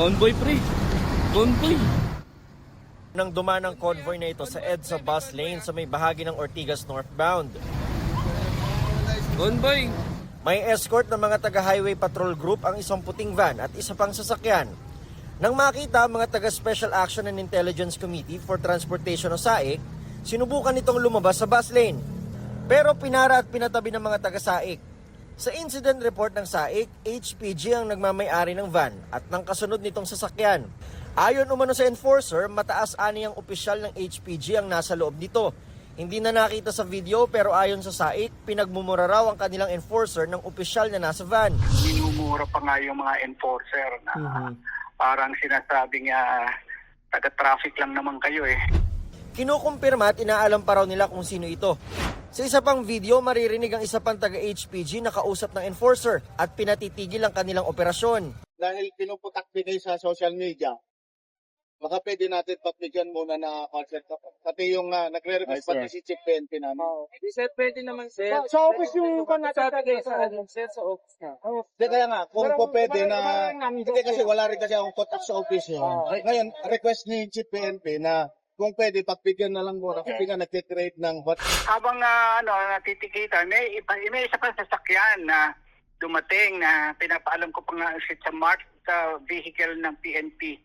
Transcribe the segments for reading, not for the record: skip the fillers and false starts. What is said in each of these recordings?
Convoy pre. Convoy. Nang dumaan ang convoy na ito sa EDSA bus lane sa may bahagi ng Ortigas northbound. Convoy. May escort ng mga taga-highway patrol group ang isang puting van at isa pang sasakyan. Nang makita ang mga taga-Special Action and Intelligence Committee for Transportation o SAIC, sinubukan itong lumabas sa bus lane. Pero pinara at pinatabi ng mga taga-SAIC. Sa incident report ng SAIC, HPG ang nagmamay-ari ng van at ng kasunod nitong sasakyan. Ayon umano sa enforcer, mataas ani ang opisyal ng HPG ang nasa loob nito. Hindi na nakita sa video pero ayon sa SAIC, pinagmumura raw ang kanilang enforcer ng opisyal na nasa van. Minumura pa nga yung mga enforcer na parang sinasabing taga-traffic lang naman kayo eh. Kinukumpirma at inaalam pa raw nila kung sino ito. Sa isa pang video, maririnig ang isa pang taga-HPG na kausap ng enforcer at pinatitigil ang kanilang operasyon. Dahil pinuputak din kayo sa social media, baka pwede natin pagbigyan muna na concert. Pati yung nagre-request pati si Chief PNP namin. Di sir, pwede naman sir. Sa office yung Saturday sa office na. Hindi kaya nga, kung po pwede na, hindi kasi wala rin kasi akong contact sa office yun. Ngayon, request ni Chief PNP na kung pwede, pagbigyan na lang muna kasi nga nag-create ng hot. Habang natitikitan, may isa pa sasakyan na dumating na pinapaalam ko pa nga sa marked vehicle ng PNP.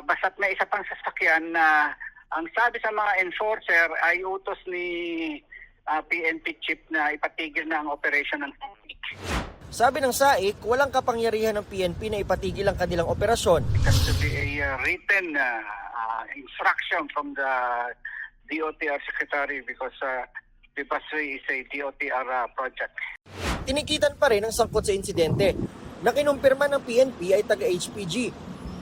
Basta't may isa pang sasakyan na ang sabi sa mga enforcer ay utos ni PNP chief na ipatigil na ang operation ng SAIC. Sabi ng SAIC, walang kapangyarihan ng PNP na ipatigil ang kanilang operasyon. It has to be a written instruction from the DOTR secretary because the busway is a DOTR project. Tinikitan pa rin ang sangkot sa insidente na kinumpirma ng PNP ay taga-HPG.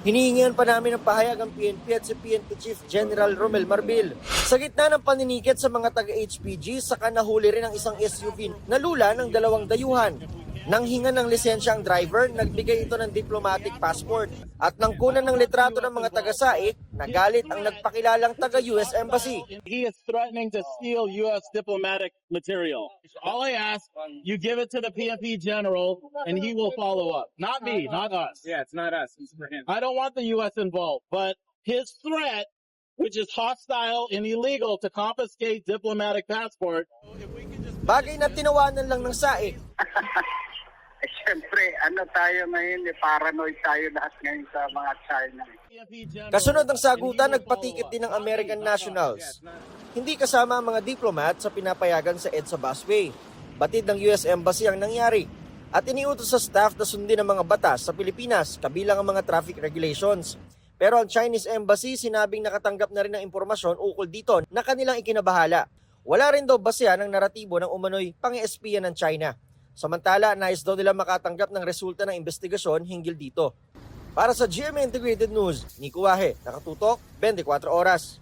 Hinihingihan pa namin ng pahayag ang PNP at si PNP Chief General Romel Marbil. Sa gitna ng paninikit sa mga taga-HPG, saka nahuli rin ang isang SUV na lula ng 2 dayuhan. Nang hinga ng lisensya ang driver, nagbigay ito ng diplomatic passport. At nang kunan ng litrato ng mga taga-SAIC, nagalit ang nagpakilalang taga-US Embassy. He is threatening to steal U.S. diplomatic material. All I ask, you give it to the PNP general, and he will follow up. Not me, not us. Yeah, it's not us. It's for him. I don't want the U.S. involved, but his threat, which is hostile and illegal to confiscate diplomatic passport. Bagay na tinawanan lang ng SAIC. Siyempre, tayo ngayon, paranoid tayo lahat ngayon sa mga China. Kasunod ng sagutan, nagpatikit din ng American nationals. Hindi kasama ang mga diplomat sa pinapayagan sa EDSA busway. Batid ng US Embassy ang nangyari. At iniutos sa staff na sundin ang mga batas sa Pilipinas, kabilang ang mga traffic regulations. Pero ang Chinese Embassy sinabing nakatanggap na rin ng impormasyon ukol dito na kanilang ikinabahala. Wala rin daw basehan ang naratibo ng umano'y pang-espiya ng China. Samantala, nais daw nila makatanggap ng resulta ng investigasyon hinggil dito. Para sa GMA Integrated News, Nico Wahe, nakatutok, 24 oras.